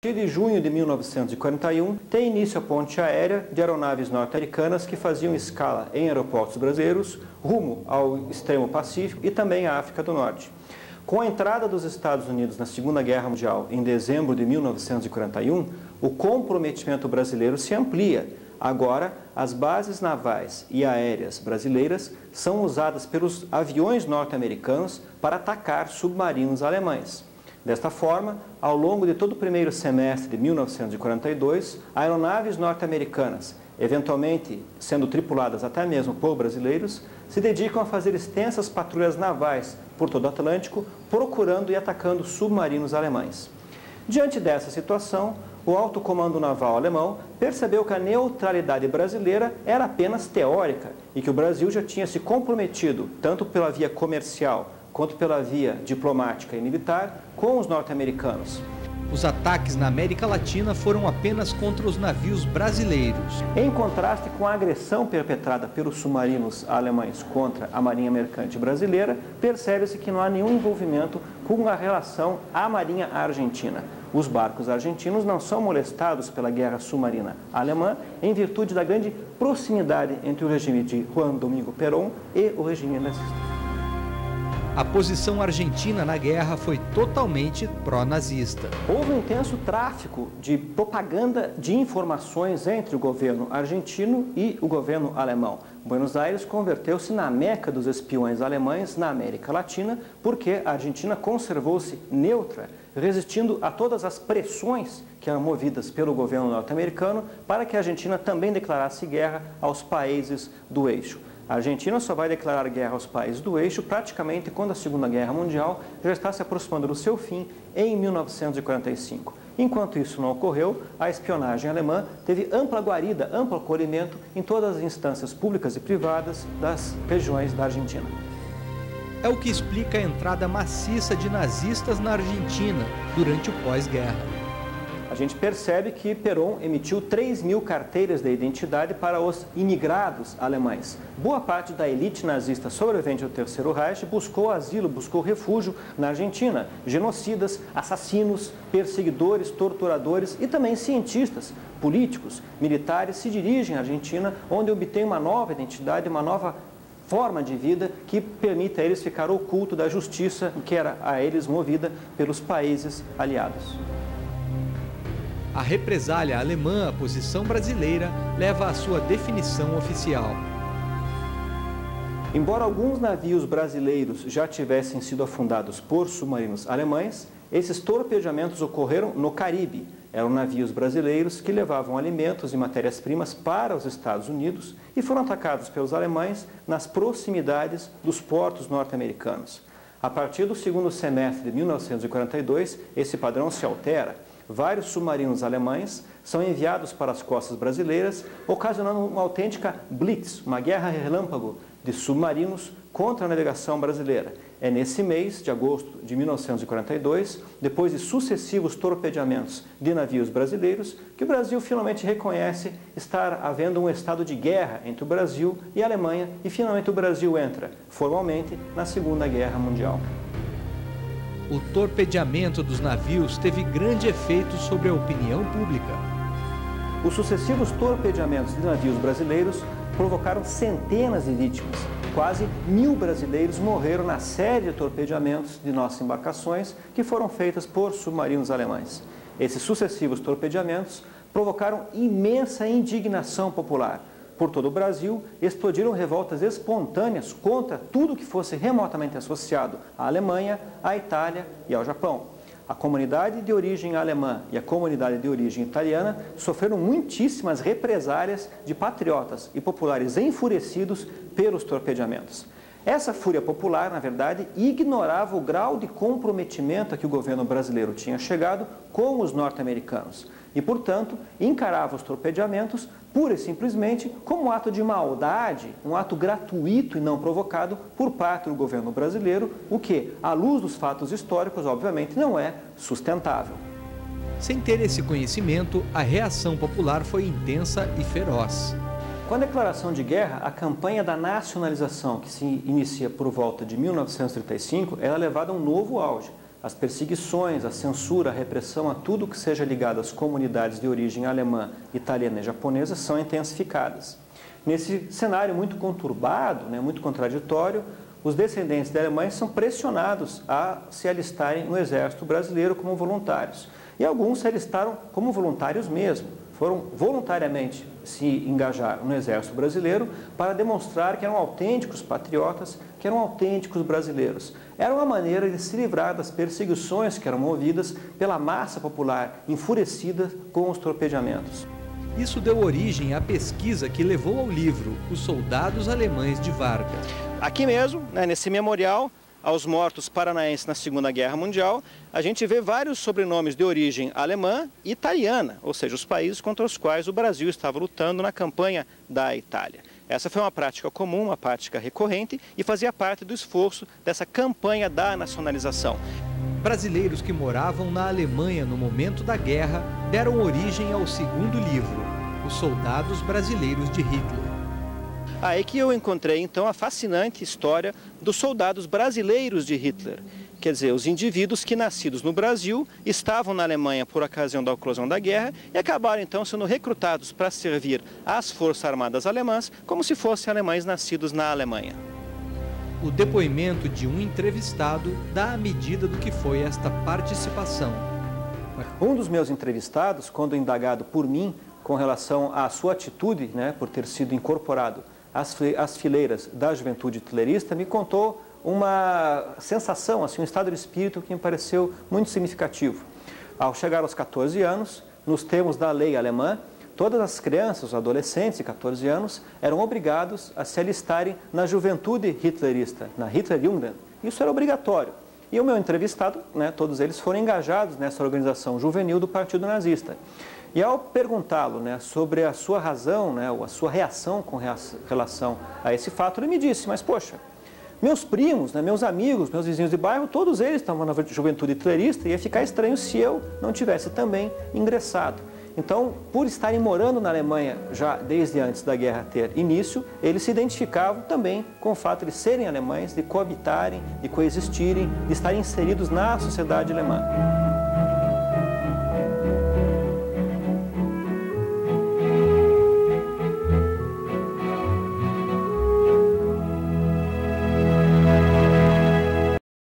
A partir de junho de 1941, tem início a ponte aérea de aeronaves norte-americanas que faziam escala em aeroportos brasileiros, rumo ao extremo Pacífico e também à África do Norte. Com a entrada dos Estados Unidos na Segunda Guerra Mundial em dezembro de 1941, o comprometimento brasileiro se amplia. Agora, as bases navais e aéreas brasileiras são usadas pelos aviões norte-americanos para atacar submarinos alemães. Desta forma, ao longo de todo o primeiro semestre de 1942, aeronaves norte-americanas, eventualmente sendo tripuladas até mesmo por brasileiros, se dedicam a fazer extensas patrulhas navais por todo o Atlântico, procurando e atacando submarinos alemães. Diante dessa situação, o alto comando naval alemão percebeu que a neutralidade brasileira era apenas teórica e que o Brasil já tinha se comprometido, tanto pela via comercial quanto pela via diplomática e militar, com os norte-americanos. Os ataques na América Latina foram apenas contra os navios brasileiros. Em contraste com a agressão perpetrada pelos submarinos alemães contra a Marinha Mercante brasileira, percebe-se que não há nenhum envolvimento com a relação à Marinha Argentina. Os barcos argentinos não são molestados pela guerra submarina alemã em virtude da grande proximidade entre o regime de Juan Domingo Perón e o regime nazista. A posição argentina na guerra foi totalmente pró-nazista. Houve um intenso tráfico de propaganda de informações entre o governo argentino e o governo alemão. Buenos Aires converteu-se na meca dos espiões alemães na América Latina, porque a Argentina conservou-se neutra, resistindo a todas as pressões que eram movidas pelo governo norte-americano para que a Argentina também declarasse guerra aos países do eixo. A Argentina só vai declarar guerra aos países do eixo praticamente quando a Segunda Guerra Mundial já está se aproximando do seu fim em 1945. Enquanto isso não ocorreu, a espionagem alemã teve ampla guarida, amplo acolhimento em todas as instâncias públicas e privadas das regiões da Argentina. É o que explica a entrada maciça de nazistas na Argentina durante o pós-guerra. A gente percebe que Perón emitiu 3.000 carteiras de identidade para os imigrados alemães. Boa parte da elite nazista sobrevivente do Terceiro Reich buscou asilo, buscou refúgio na Argentina. Genocidas, assassinos, perseguidores, torturadores e também cientistas, políticos, militares se dirigem à Argentina, onde obtêm uma nova identidade, uma nova forma de vida que permite a eles ficar oculto da justiça que era a eles movida pelos países aliados. A represália alemã à posição brasileira leva à sua definição oficial. Embora alguns navios brasileiros já tivessem sido afundados por submarinos alemães, esses torpedeamentos ocorreram no Caribe. Eram navios brasileiros que levavam alimentos e matérias-primas para os Estados Unidos e foram atacados pelos alemães nas proximidades dos portos norte-americanos. A partir do segundo semestre de 1942, esse padrão se altera. Vários submarinos alemães são enviados para as costas brasileiras, ocasionando uma autêntica blitz, uma guerra relâmpago de submarinos contra a navegação brasileira. É nesse mês de agosto de 1942, depois de sucessivos torpedeamentos de navios brasileiros, que o Brasil finalmente reconhece estar havendo um estado de guerra entre o Brasil e a Alemanha e finalmente o Brasil entra formalmente na Segunda Guerra Mundial. O torpedeamento dos navios teve grande efeito sobre a opinião pública. Os sucessivos torpedeamentos de navios brasileiros provocaram centenas de vítimas. Quase 1.000 brasileiros morreram na série de torpedeamentos de nossas embarcações que foram feitas por submarinos alemães. Esses sucessivos torpedeamentos provocaram imensa indignação popular. Por todo o Brasil, explodiram revoltas espontâneas contra tudo que fosse remotamente associado à Alemanha, à Itália e ao Japão. A comunidade de origem alemã e a comunidade de origem italiana sofreram muitíssimas represálias de patriotas e populares enfurecidos pelos torpedeamentos. Essa fúria popular, na verdade, ignorava o grau de comprometimento a que o governo brasileiro tinha chegado com os norte-americanos e, portanto, encarava os torpedeamentos pura e simplesmente como um ato de maldade, um ato gratuito e não provocado por parte do governo brasileiro, o que, à luz dos fatos históricos, obviamente, não é sustentável. Sem ter esse conhecimento, a reação popular foi intensa e feroz. Com a declaração de guerra, a campanha da nacionalização, que se inicia por volta de 1935, ela é levada a um novo auge. as perseguições, a censura, a repressão a tudo que seja ligado às comunidades de origem alemã, italiana e japonesa são intensificadas. Nesse cenário muito conturbado, muito contraditório, os descendentes de alemães são pressionados a se alistarem no exército brasileiro como voluntários. E alguns se alistaram como voluntários mesmo, foram voluntariamente se engajar no exército brasileiro para demonstrar que eram autênticos patriotas, que eram autênticos brasileiros. Era uma maneira de se livrar das perseguições que eram movidas pela massa popular enfurecida com os torpedeamentos. Isso deu origem à pesquisa que levou ao livro Os Soldados Alemães de Vargas. Aqui mesmo, nesse memorial aos mortos paranaenses na Segunda Guerra Mundial, a gente vê vários sobrenomes de origem alemã e italiana, ou seja, os países contra os quais o Brasil estava lutando na campanha da Itália. Essa foi uma prática comum, uma prática recorrente e fazia parte do esforço dessa campanha da nacionalização. Brasileiros que moravam na Alemanha no momento da guerra deram origem ao segundo livro, Os Soldados Brasileiros de Hitler. Aí que eu encontrei, então, a fascinante história dos soldados brasileiros de Hitler. Quer dizer, os indivíduos que, nascidos no Brasil, estavam na Alemanha por ocasião da oclusão da guerra e acabaram, então, sendo recrutados para servir às Forças Armadas Alemãs como se fossem alemães nascidos na Alemanha. O depoimento de um entrevistado dá a medida do que foi esta participação. Um dos meus entrevistados, quando indagado por mim com relação à sua atitude, por ter sido incorporado às fileiras da juventude hitlerista, me contou uma sensação, um estado de espírito que me pareceu muito significativo. Ao chegar aos 14 anos, nos termos da lei alemã, todas as crianças, os adolescentes de 14 anos, eram obrigados a se alistarem na juventude hitlerista, na Hitlerjugend. Isso era obrigatório. E o meu entrevistado, todos eles foram engajados nessa organização juvenil do Partido Nazista. E ao perguntá-lo sobre a sua razão, ou a sua reação com relação a esse fato, ele me disse, mas poxa, meus primos, meus amigos, meus vizinhos de bairro, todos eles estavam na juventude hitlerista e ia ficar estranho se eu não tivesse também ingressado. Então, por estarem morando na Alemanha já desde antes da guerra ter início, eles se identificavam também com o fato de serem alemães, de coabitarem, de coexistirem, de estarem inseridos na sociedade alemã.